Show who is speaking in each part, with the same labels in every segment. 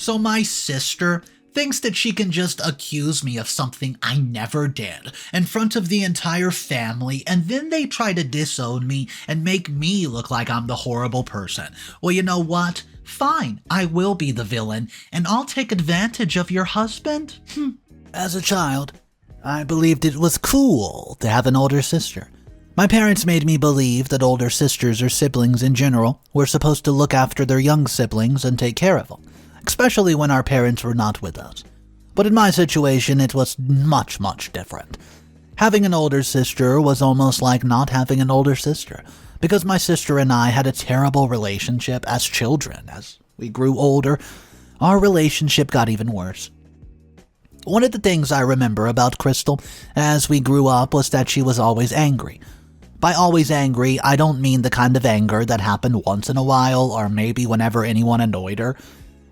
Speaker 1: So my sister thinks that she can just accuse me of something I never did in front of the entire family, and then they try to disown me and make me look like I'm the horrible person. Well, you know what? Fine, I will be the villain, and I'll take advantage of your husband?
Speaker 2: As a child, I believed it was cool to have an older sister. My parents made me believe that older sisters or siblings in general were supposed to look after their young siblings and take care of them, especially when our parents were not with us. But in my situation, it was much, much different. Having an older sister was almost like not having an older sister, because my sister and I had a terrible relationship as children. As we grew older, our relationship got even worse. One of the things I remember about Crystal as we grew up was that she was always angry. By always angry, I don't mean the kind of anger that happened once in a while or maybe whenever anyone annoyed her.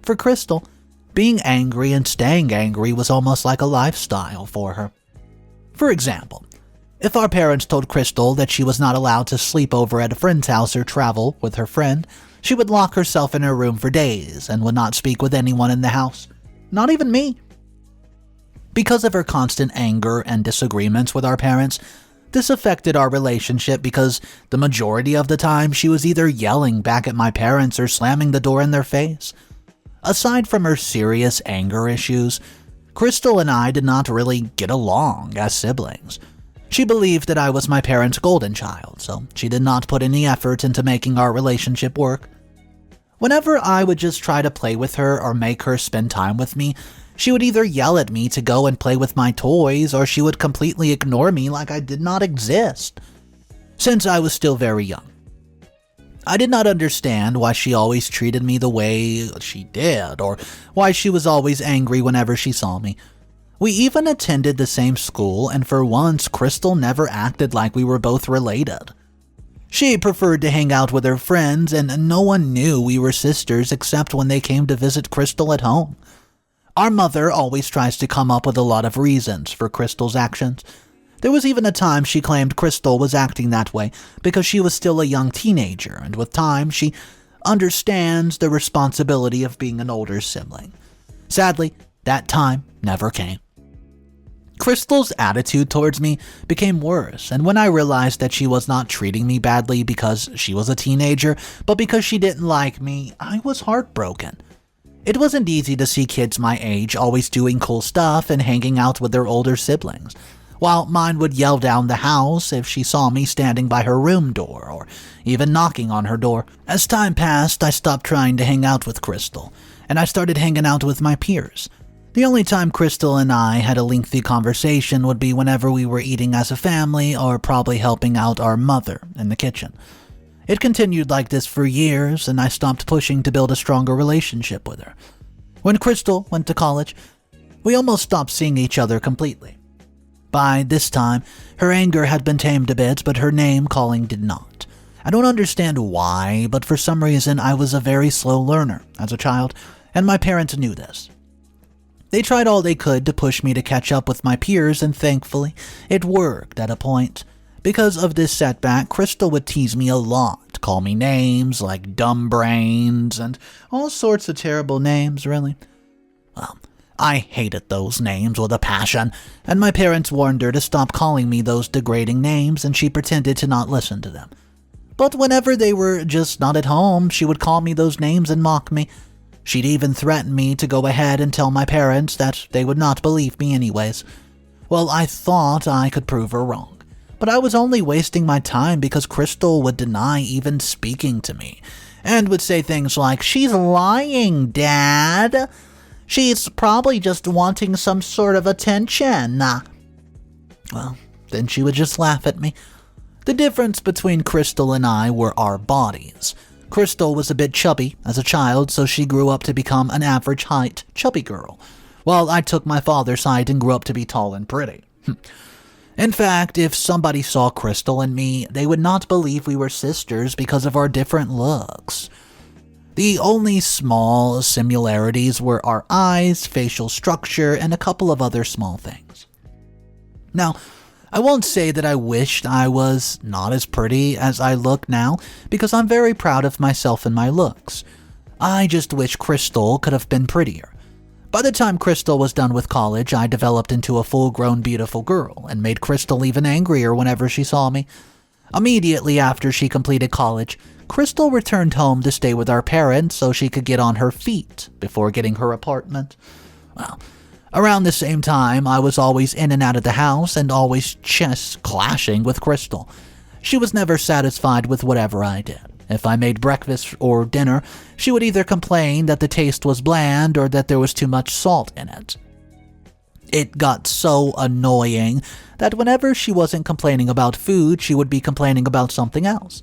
Speaker 2: For Crystal, being angry and staying angry was almost like a lifestyle for her. For example, if our parents told Crystal that she was not allowed to sleep over at a friend's house or travel with her friend, she would lock herself in her room for days and would not speak with anyone in the house, not even me. Because of her constant anger and disagreements with our parents, this affected our relationship because the majority of the time she was either yelling back at my parents or slamming the door in their face. Aside from her serious anger issues, Crystal and I did not really get along as siblings. She believed that I was my parents' golden child, so she did not put any effort into making our relationship work. Whenever I would just try to play with her or make her spend time with me, she would either yell at me to go and play with my toys, or she would completely ignore me like I did not exist. Since I was still very young, I did not understand why she always treated me the way she did, or why she was always angry whenever she saw me. We even attended the same school, and for once, Crystal never acted like we were both related. She preferred to hang out with her friends, and no one knew we were sisters except when they came to visit Crystal at home. Our mother always tries to come up with a lot of reasons for Crystal's actions. There was even a time she claimed Crystal was acting that way because she was still a young teenager, and with time she understands the responsibility of being an older sibling. Sadly, that time never came. Crystal's attitude towards me became worse, and when I realized that she was not treating me badly because she was a teenager, but because she didn't like me, I was heartbroken. It wasn't easy to see kids my age always doing cool stuff and hanging out with their older siblings, while mine would yell down the house if she saw me standing by her room door or even knocking on her door. As time passed, I stopped trying to hang out with Crystal, and I started hanging out with my peers. The only time Crystal and I had a lengthy conversation would be whenever we were eating as a family or probably helping out our mother in the kitchen. It continued like this for years, and I stopped pushing to build a stronger relationship with her. When Crystal went to college, we almost stopped seeing each other completely. By this time, her anger had been tamed a bit, but her name-calling did not. I don't understand why, but for some reason I was a very slow learner as a child, and my parents knew this. They tried all they could to push me to catch up with my peers, and thankfully, it worked at a point. Because of this setback, Crystal would tease me a lot, call me names like dumb brains, and all sorts of terrible names, really. Well, I hated those names with a passion, and my parents warned her to stop calling me those degrading names, and she pretended to not listen to them. But whenever they were just not at home, she would call me those names and mock me. She'd even threaten me to go ahead and tell my parents that they would not believe me anyways. Well, I thought I could prove her wrong. But I was only wasting my time because Crystal would deny even speaking to me, and would say things like, "She's lying, Dad. She's probably just wanting some sort of attention." Well, then she would just laugh at me. The difference between Crystal and I were our bodies. Crystal was a bit chubby as a child, so she grew up to become an average height, chubby girl, while I took my father's side and grew up to be tall and pretty. In fact, if somebody saw Crystal and me, they would not believe we were sisters because of our different looks. The only small similarities were our eyes, facial structure, and a couple of other small things. Now, I won't say that I wished I was not as pretty as I look now, because I'm very proud of myself and my looks. I just wish Crystal could have been prettier. By the time Crystal was done with college, I developed into a full-grown beautiful girl and made Crystal even angrier whenever she saw me. Immediately after she completed college, Crystal returned home to stay with our parents so she could get on her feet before getting her apartment. Well, around the same time, I was always in and out of the house and always just clashing with Crystal. She was never satisfied with whatever I did. If I made breakfast or dinner, she would either complain that the taste was bland or that there was too much salt in it. It got so annoying that whenever she wasn't complaining about food, she would be complaining about something else.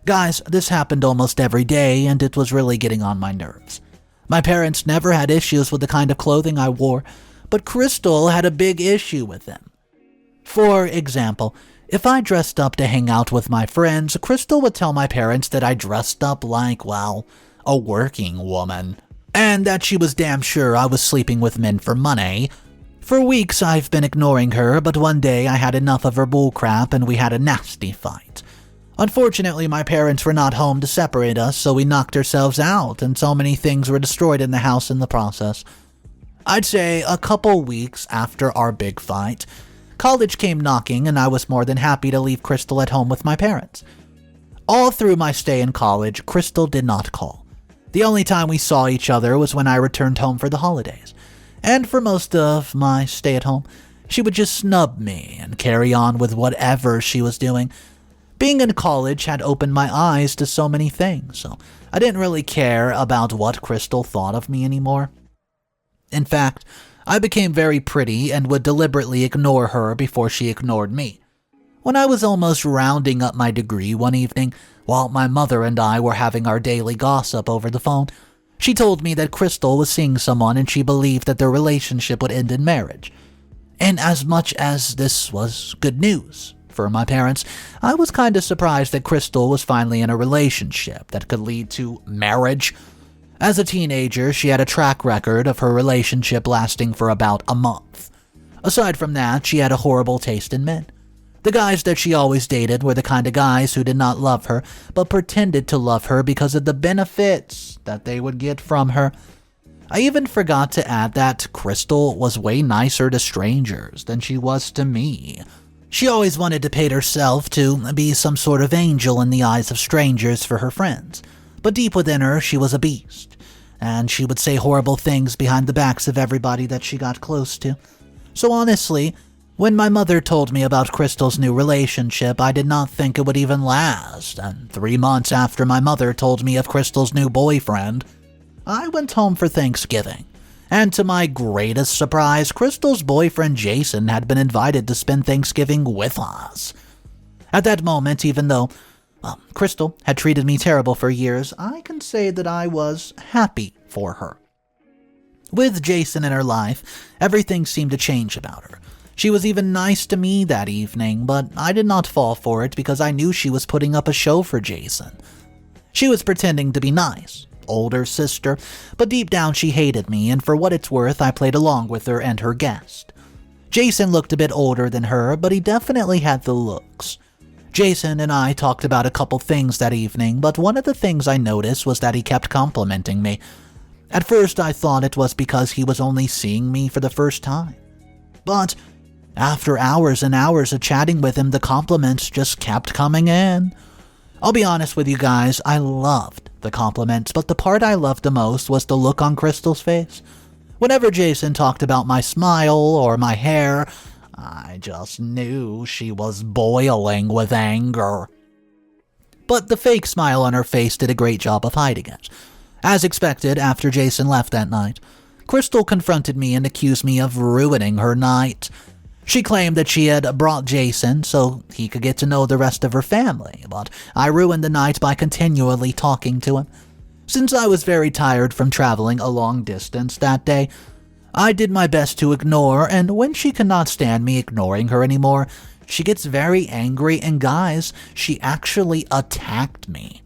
Speaker 2: Guys, this happened almost every day, and it was really getting on my nerves. My parents never had issues with the kind of clothing I wore, but Crystal had a big issue with them. For example, if I dressed up to hang out with my friends, Crystal would tell my parents that I dressed up like, well, a working woman, and that she was damn sure I was sleeping with men for money. For weeks I've been ignoring her, but one day I had enough of her bullcrap and we had a nasty fight. Unfortunately, my parents were not home to separate us, so we knocked ourselves out, and so many things were destroyed in the house in the process. I'd say a couple weeks after our big fight, college came knocking, and I was more than happy to leave Crystal at home with my parents. All through my stay in college, Crystal did not call. The only time we saw each other was when I returned home for the holidays. And for most of my stay at home, she would just snub me and carry on with whatever she was doing. Being in college had opened my eyes to so many things, so I didn't really care about what Crystal thought of me anymore. In fact, I became very pretty and would deliberately ignore her before she ignored me. When I was almost rounding up my degree one evening, while my mother and I were having our daily gossip over the phone, she told me that Crystal was seeing someone and she believed that their relationship would end in marriage. And as much as this was good news for my parents, I was kind of surprised that Crystal was finally in a relationship that could lead to marriage. As a teenager, she had a track record of her relationship lasting for about a month. Aside from that, she had a horrible taste in men. The guys that she always dated were the kind of guys who did not love her, but pretended to love her because of the benefits that they would get from her. I even forgot to add that Crystal was way nicer to strangers than she was to me. She always wanted to paint herself to be some sort of angel in the eyes of strangers for her friends, but deep within her she was a beast, and she would say horrible things behind the backs of everybody that she got close to. So honestly, when my mother told me about Crystal's new relationship, I did not think it would even last, and 3 months after my mother told me of Crystal's new boyfriend, I went home for Thanksgiving. And to my greatest surprise, Crystal's boyfriend Jason had been invited to spend Thanksgiving with us. At that moment, even though Crystal had treated me terrible for years, I can say that I was happy for her. With Jason in her life, everything seemed to change about her. She was even nice to me that evening, but I did not fall for it because I knew she was putting up a show for Jason. She was pretending to be nice, older sister, but deep down she hated me, and for what it's worth, I played along with her and her guest. Jason looked a bit older than her, but he definitely had the looks. Jason and I talked about a couple things that evening, but one of the things I noticed was that he kept complimenting me. At first I thought it was because he was only seeing me for the first time. But after hours and hours of chatting with him, the compliments just kept coming in. I'll be honest with you guys, I loved the compliments, but the part I loved the most was the look on Crystal's face. Whenever Jason talked about my smile or my hair, I just knew she was boiling with anger. But the fake smile on her face did a great job of hiding it. As expected, after Jason left that night, Crystal confronted me and accused me of ruining her night. She claimed that she had brought Jason so he could get to know the rest of her family, but I ruined the night by continually talking to him. Since I was very tired from traveling a long distance that day, I did my best to ignore, and when she could not stand me ignoring her anymore, she gets very angry, and guys, she actually attacked me.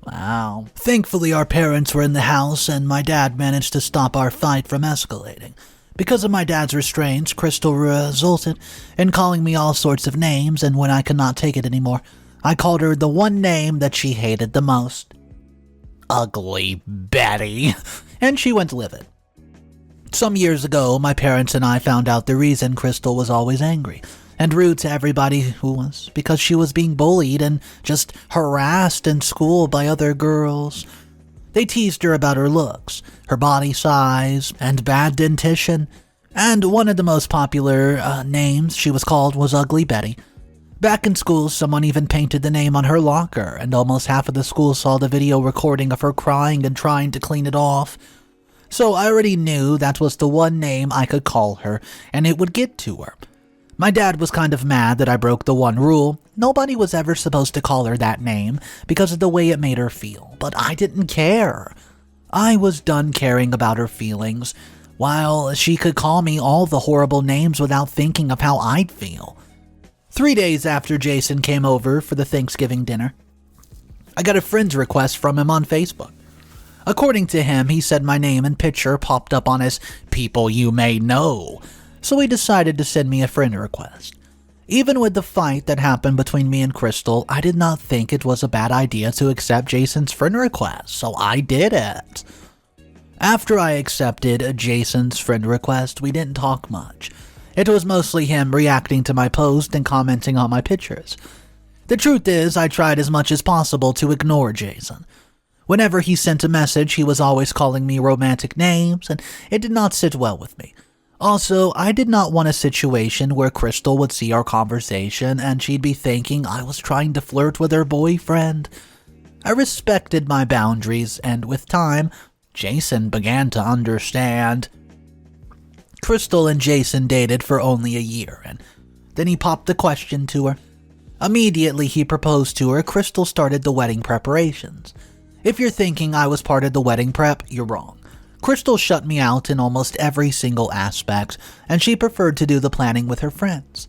Speaker 2: Wow. Thankfully, our parents were in the house, and my dad managed to stop our fight from escalating. Because of my dad's restraints, Crystal resulted in calling me all sorts of names, and when I could not take it anymore, I called her the one name that she hated the most. Ugly Betty. And she went livid. Some years ago, my parents and I found out the reason Crystal was always angry and rude to everybody who was because she was being bullied and just harassed in school by other girls. They teased her about her looks, her body size, and bad dentition. And one of the most popular names she was called was Ugly Betty. Back in school, someone even painted the name on her locker, and almost half of the school saw the video recording of her crying and trying to clean it off. So I already knew that was the one name I could call her, and it would get to her. My dad was kind of mad that I broke the one rule. Nobody was ever supposed to call her that name because of the way it made her feel, but I didn't care. I was done caring about her feelings, while she could call me all the horrible names without thinking of how I'd feel. 3 days after Jason came over for the Thanksgiving dinner, I got a friend's request from him on Facebook. According to him, he said my name and picture popped up on his people you may know, so he decided to send me a friend request. Even with the fight that happened between me and Crystal, I did not think it was a bad idea to accept Jason's friend request, so I did it. After I accepted Jason's friend request, we didn't talk much. It was mostly him reacting to my post and commenting on my pictures. The truth is, I tried as much as possible to ignore Jason. Whenever he sent a message, he was always calling me romantic names, and it did not sit well with me. Also, I did not want a situation where Crystal would see our conversation and she'd be thinking I was trying to flirt with her boyfriend. I respected my boundaries, and with time, Jason began to understand. Crystal and Jason dated for only a year, and then he popped the question to her. Immediately he proposed to her. Crystal started the wedding preparations. If you're thinking I was part of the wedding prep, you're wrong. Crystal shut me out in almost every single aspect, and she preferred to do the planning with her friends.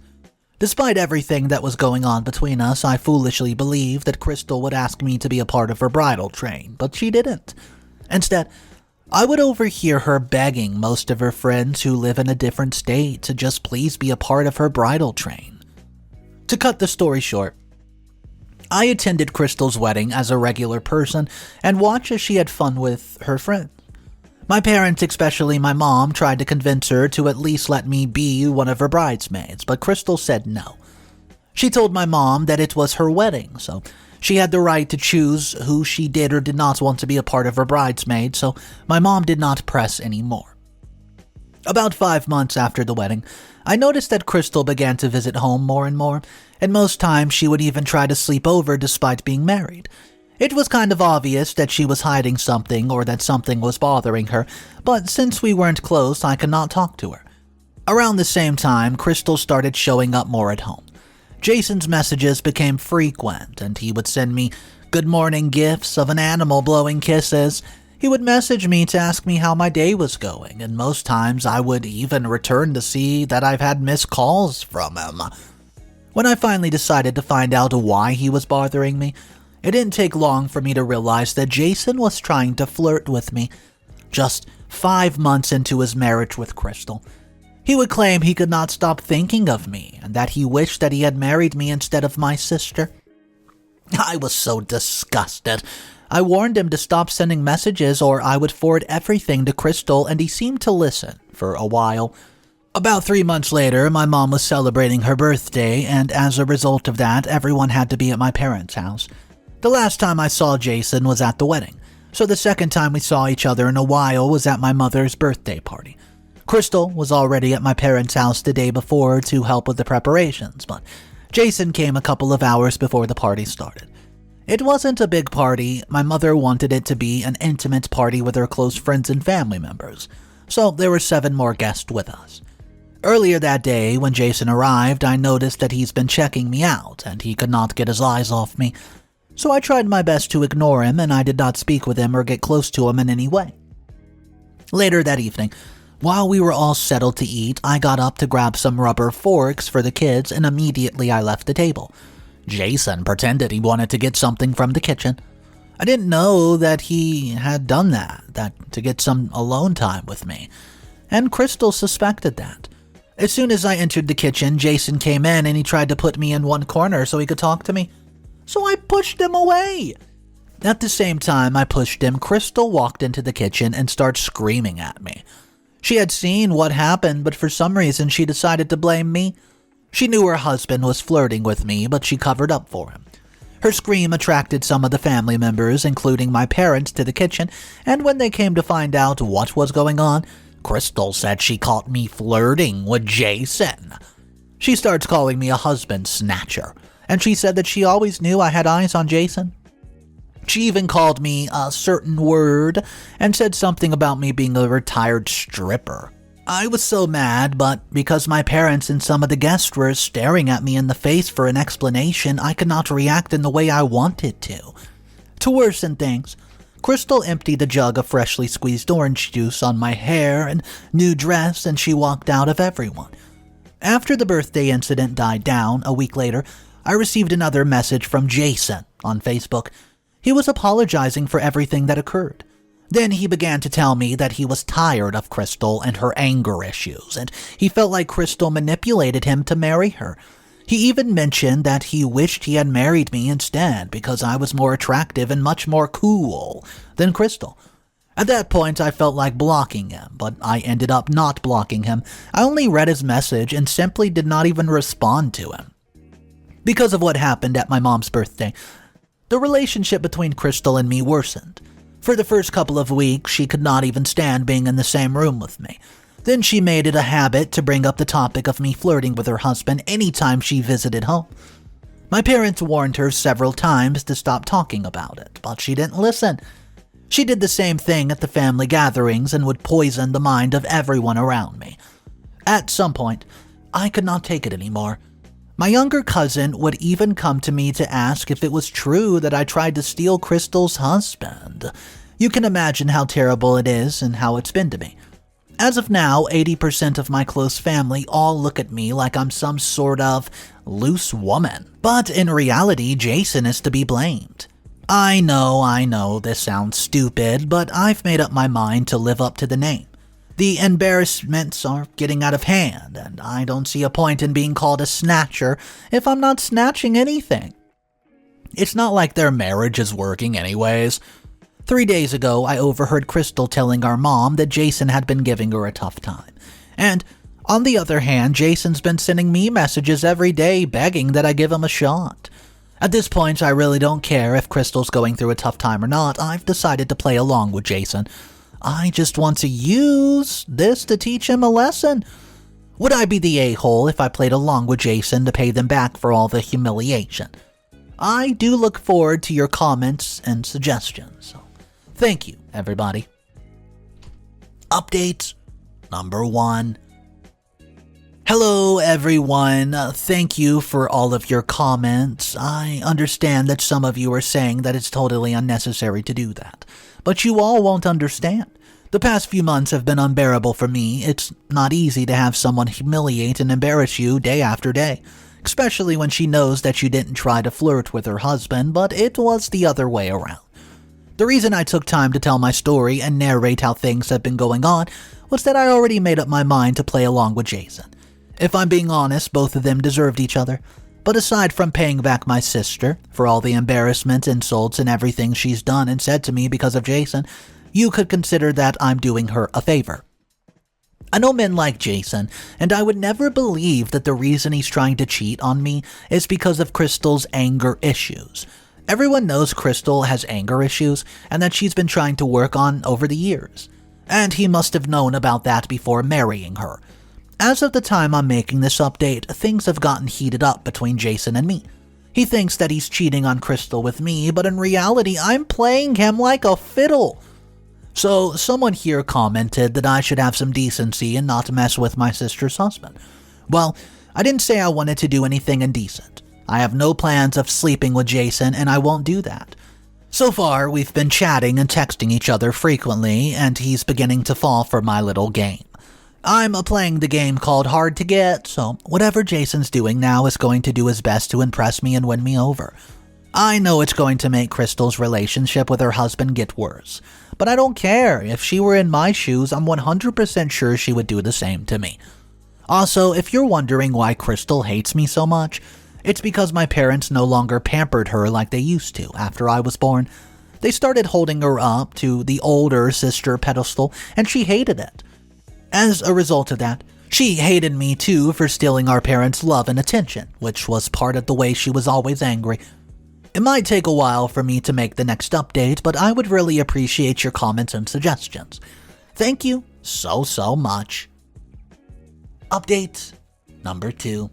Speaker 2: Despite everything that was going on between us, I foolishly believed that Crystal would ask me to be a part of her bridal train, but she didn't. Instead, I would overhear her begging most of her friends who live in a different state to just please be a part of her bridal train. To cut the story short, I attended Crystal's wedding as a regular person and watched as she had fun with her friends. My parents, especially my mom, tried to convince her to at least let me be one of her bridesmaids, but Crystal said no. She told my mom that it was her wedding, so she had the right to choose who she did or did not want to be a part of her bridesmaid, so my mom did not press anymore. About 5 months after the wedding, I noticed that Crystal began to visit home more and more, and most times she would even try to sleep over despite being married. It was kind of obvious that she was hiding something or that something was bothering her, but since we weren't close, I could not talk to her. Around the same time, Crystal started showing up more at home. Jason's messages became frequent, and he would send me good morning gifs of an animal blowing kisses. He would message me to ask me how my day was going, and most times I would even return to see that I've had missed calls from him. When I finally decided to find out why he was bothering me, it didn't take long for me to realize that Jason was trying to flirt with me. Just 5 months into his marriage with Crystal, he would claim he could not stop thinking of me and that he wished that he had married me instead of my sister. I was so disgusted. I warned him to stop sending messages or I would forward everything to Crystal, and he seemed to listen for a while. About 3 months later, my mom was celebrating her birthday, and as a result of that, everyone had to be at my parents' house. The last time I saw Jason was at the wedding, so the second time we saw each other in a while was at my mother's birthday party. Crystal was already at my parents' house the day before to help with the preparations, but Jason came a couple of hours before the party started. It wasn't a big party. My mother wanted it to be an intimate party with her close friends and family members, so there were 7 more guests with us. Earlier that day, when Jason arrived, I noticed that he's been checking me out, and he could not get his eyes off me. So I tried my best to ignore him, and I did not speak with him or get close to him in any way. Later that evening, while we were all settled to eat, I got up to grab some rubber forks for the kids, and immediately I left the table. Jason pretended he wanted to get something from the kitchen. I didn't know that he had done that to get some alone time with me, and Crystal suspected that. As soon as I entered the kitchen, Jason came in and he tried to put me in one corner so he could talk to me. So I pushed him away. At the same time I pushed him, Crystal walked into the kitchen and started screaming at me. She had seen what happened, but for some reason she decided to blame me. She knew her husband was flirting with me, but she covered up for him. Her scream attracted some of the family members, including my parents, to the kitchen, and when they came to find out what was going on, Crystal said she caught me flirting with Jason. She starts calling me a husband snatcher, and she said that she always knew I had eyes on Jason. She even called me a certain word and said something about me being a retired stripper. I was so mad, but because my parents and some of the guests were staring at me in the face for an explanation, I could not react in the way I wanted to. To worsen things, Crystal emptied a jug of freshly squeezed orange juice on my hair and new dress, and she walked out of everyone. After the birthday incident died down, a week later, I received another message from Jason on Facebook. He was apologizing for everything that occurred. Then he began to tell me that he was tired of Crystal and her anger issues, and he felt like Crystal manipulated him to marry her. He even mentioned that he wished he had married me instead because I was more attractive and much more cool than Crystal. At that point, I felt like blocking him, but I ended up not blocking him. I only read his message and simply did not even respond to him. Because of what happened at my mom's birthday, the relationship between Crystal and me worsened. For the first couple of weeks, she could not even stand being in the same room with me. Then she made it a habit to bring up the topic of me flirting with her husband anytime she visited home. My parents warned her several times to stop talking about it, but she didn't listen. She did the same thing at the family gatherings and would poison the mind of everyone around me. At some point, I could not take it anymore. My younger cousin would even come to me to ask if it was true that I tried to steal Crystal's husband. You can imagine how terrible it is and how it's been to me. As of now, 80% of my close family all look at me like I'm some sort of loose woman. But in reality, Jason is to be blamed. I know, this sounds stupid, but I've made up my mind to live up to the name. The embarrassments are getting out of hand, and I don't see a point in being called a snatcher if I'm not snatching anything. It's not like their marriage is working anyways. 3 days ago, I overheard Crystal telling our mom that Jason had been giving her a tough time. And on the other hand, Jason's been sending me messages every day begging that I give him a shot. At this point, I really don't care if Crystal's going through a tough time or not. I've decided to play along with Jason. I just want to use this to teach him a lesson. Would I be the a-hole if I played along with Jason to pay them back for all the humiliation? I do look forward to your comments and suggestions. So, thank you, everybody. Update number 1. Hello, everyone. Thank you for all of your comments. I understand that some of you are saying that it's totally unnecessary to do that, but you all won't understand. The past few months have been unbearable for me. It's not easy to have someone humiliate and embarrass you day after day, especially when she knows that you didn't try to flirt with her husband, but it was the other way around. The reason I took time to tell my story and narrate how things have been going on was that I already made up my mind to play along with Jason. If I'm being honest, both of them deserved each other. But aside from paying back my sister for all the embarrassment, insults, and everything she's done and said to me because of Jason, you could consider that I'm doing her a favor. I know men like Jason, and I would never believe that the reason he's trying to cheat on me is because of Crystal's anger issues. Everyone knows Crystal has anger issues, and that she's been trying to work on over the years. And he must have known about that before marrying her. As of the time I'm making this update, things have gotten heated up between Jason and me. He thinks that he's cheating on Crystal with me, but in reality, I'm playing him like a fiddle. So, someone here commented that I should have some decency and not mess with my sister's husband. Well, I didn't say I wanted to do anything indecent. I have no plans of sleeping with Jason, and I won't do that. So far, we've been chatting and texting each other frequently, and he's beginning to fall for my little game. I'm playing the game called Hard to Get, so whatever Jason's doing now is going to do his best to impress me and win me over. I know it's going to make Crystal's relationship with her husband get worse, but I don't care. If she were in my shoes, I'm 100% sure she would do the same to me. Also, if you're wondering why Crystal hates me so much, it's because my parents no longer pampered her like they used to after I was born. They started holding her up to the older sister pedestal, and she hated it. As a result of that, she hated me too for stealing our parents' love and attention, which was part of the way she was always angry. It might take a while for me to make the next update, but I would really appreciate your comments and suggestions. Thank you so much. Update number 2.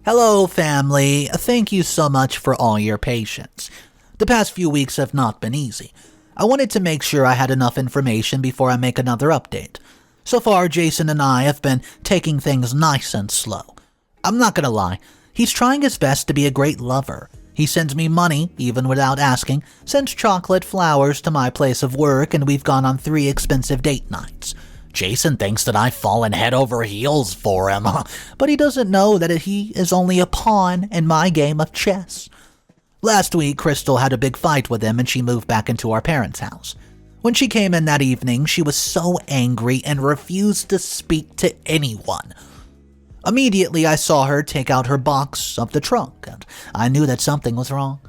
Speaker 2: Hello, family. Thank you so much for all your patience. The past few weeks have not been easy. I wanted to make sure I had enough information before I make another update. So far, Jason and I have been taking things nice and slow. I'm not gonna lie, he's trying his best to be a great lover. He sends me money, even without asking, sends chocolate, flowers to my place of work, and we've gone on 3 expensive date nights. Jason thinks that I've fallen head over heels for him, but he doesn't know that he is only a pawn in my game of chess. Last week, Crystal had a big fight with him and she moved back into our parents' house. When she came in that evening, she was so angry and refused to speak to anyone. Immediately, I saw her take out her box of the trunk, and I knew that something was wrong.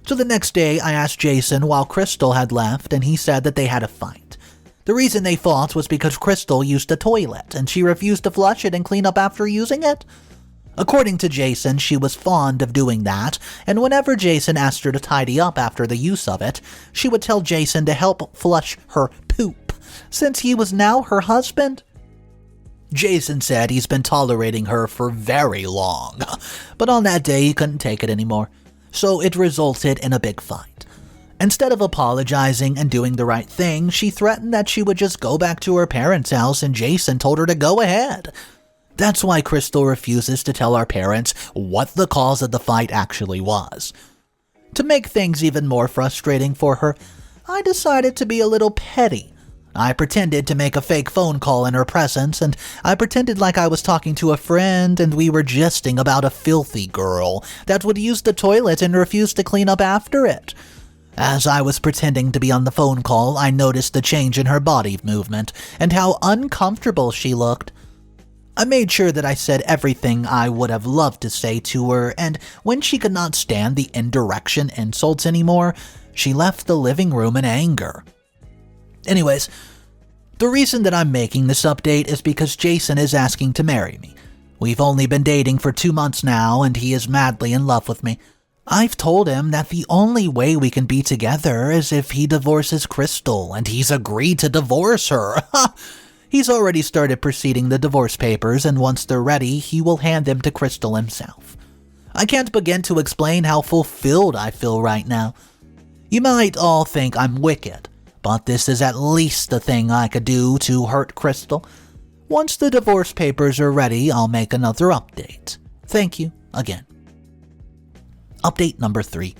Speaker 2: So the next day, I asked Jason while Crystal had left, and he said that they had a fight. The reason they fought was because Crystal used the toilet, and she refused to flush it and clean up after using it. According to Jason, she was fond of doing that, and whenever Jason asked her to tidy up after the use of it, she would tell Jason to help flush her poop, since he was now her husband. Jason said he's been tolerating her for very long, but on that day he couldn't take it anymore, so it resulted in a big fight. Instead of apologizing and doing the right thing, she threatened that she would just go back to her parents' house, and Jason told her to go ahead. That's why Crystal refuses to tell our parents what the cause of the fight actually was. To make things even more frustrating for her, I decided to be a little petty. I pretended to make a fake phone call in her presence, and I pretended like I was talking to a friend and we were jesting about a filthy girl that would use the toilet and refuse to clean up after it. As I was pretending to be on the phone call, I noticed the change in her body movement and how uncomfortable she looked. I made sure that I said everything I would have loved to say to her, and when she could not stand the indirection insults anymore, she left the living room in anger. Anyways, the reason that I'm making this update is because Jason is asking to marry me. We've only been dating for 2 months now, and he is madly in love with me. I've told him that the only way we can be together is if he divorces Crystal, and he's agreed to divorce her. He's already started proceeding the divorce papers, and once they're ready, he will hand them to Crystal himself. I can't begin to explain how fulfilled I feel right now. You might all think I'm wicked, but this is at least the thing I could do to hurt Crystal. Once the divorce papers are ready, I'll make another update. Thank you again. Update number 3.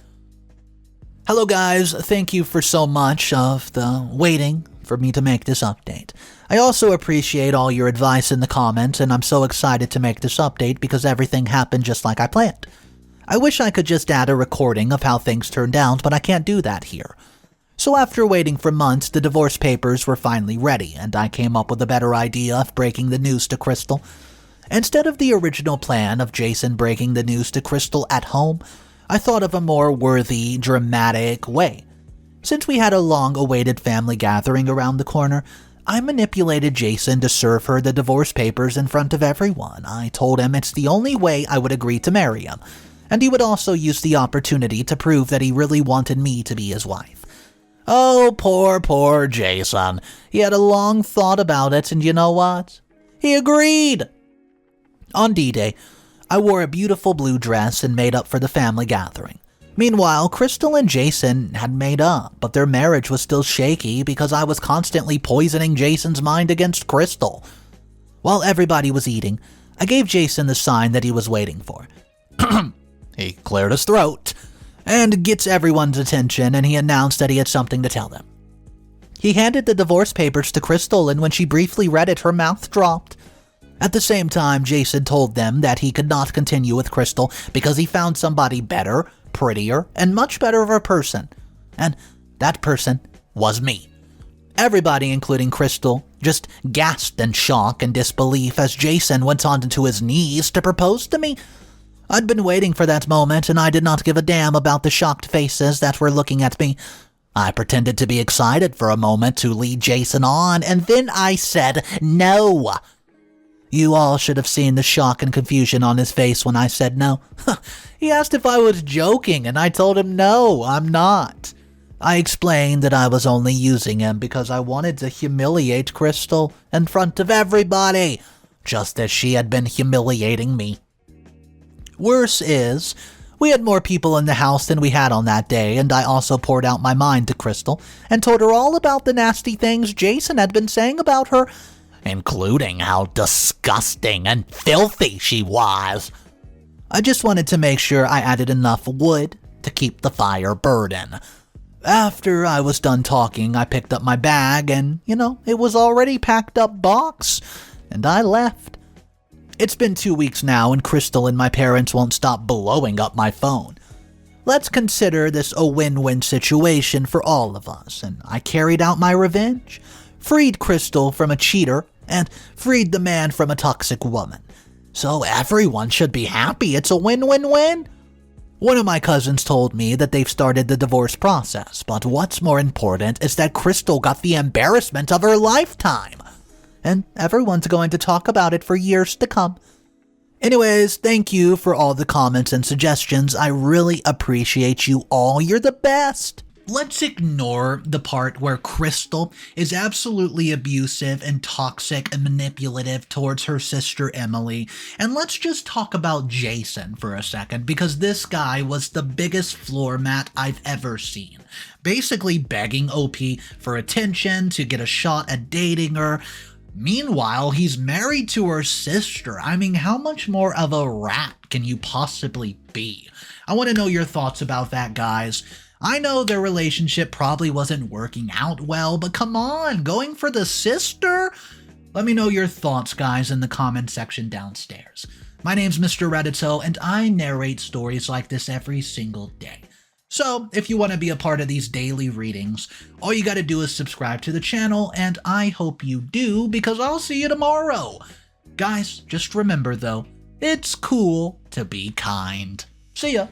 Speaker 2: Hello guys, thank you for so much of the waiting for me to make this update. I also appreciate all your advice in the comments, and I'm so excited to make this update because everything happened just like I planned. I wish I could just add a recording of how things turned out, but I can't do that here. So after waiting for months, the divorce papers were finally ready, and I came up with a better idea of breaking the news to Crystal. Instead of the original plan of Jason breaking the news to Crystal at home, I thought of a more worthy, dramatic way. Since we had a long-awaited family gathering around the corner, I manipulated Jason to serve her the divorce papers in front of everyone. I told him it's the only way I would agree to marry him, and he would also use the opportunity to prove that he really wanted me to be his wife. Oh, poor Jason. He had a long thought about it, and you know what? He agreed! On D-Day, I wore a beautiful blue dress and made up for the family gathering. Meanwhile, Crystal and Jason had made up, but their marriage was still shaky because I was constantly poisoning Jason's mind against Crystal. While everybody was eating, I gave Jason the sign that he was waiting for. He cleared his throat and gets everyone's attention, and he announced that he had something to tell them. He handed the divorce papers to Crystal, and when she briefly read it, her mouth dropped. At the same time, Jason told them that he could not continue with Crystal because he found somebody better, prettier, and much better of a person. And that person was me. Everybody, including Crystal, just gasped in shock and disbelief as Jason went onto his knees to propose to me. I'd been waiting for that moment, and I did not give a damn about the shocked faces that were looking at me. I pretended to be excited for a moment to lead Jason on, and then I said no. You all should have seen the shock and confusion on his face when I said no. He asked if I was joking, and I told him no, I'm not. I explained that I was only using him because I wanted to humiliate Crystal in front of everybody, just as she had been humiliating me. Worse is, we had more people in the house than we had on that day, and I also poured out my mind to Crystal and told her all about the nasty things Jason had been saying about her, including how disgusting and filthy she was. I just wanted to make sure I added enough wood to keep the fire burning. After I was done talking, I picked up my bag and, it was already packed up box, and I left. It's been 2 weeks now, and Crystal and my parents won't stop blowing up my phone. Let's consider this a win-win situation for all of us, and I carried out my revenge, freed Crystal from a cheater, and freed the man from a toxic woman. So everyone should be happy. It's a win-win-win. One of my cousins told me that they've started the divorce process, but what's more important is that Crystal got the embarrassment of her lifetime. And everyone's going to talk about it for years to come. Anyways, thank you for all the comments and suggestions. I really appreciate you all. You're the best.
Speaker 1: Let's ignore the part where Crystal is absolutely abusive and toxic and manipulative towards her sister Emily, and let's just talk about Jason for a second, because this guy was the biggest floor mat I've ever seen. Basically begging OP for attention, to get a shot at dating her. Meanwhile, he's married to her sister. I mean, how much more of a rat can you possibly be? I want to know your thoughts about that, guys. I know their relationship probably wasn't working out well, but come on, going for the sister? Let me know your thoughts, guys, in the comment section downstairs. My name's Mr. Reddito, and I narrate stories like this every single day. So, if you want to be a part of these daily readings, all you gotta do is subscribe to the channel, and I hope you do, because I'll see you tomorrow. Guys, just remember though, it's cool to be kind. See ya.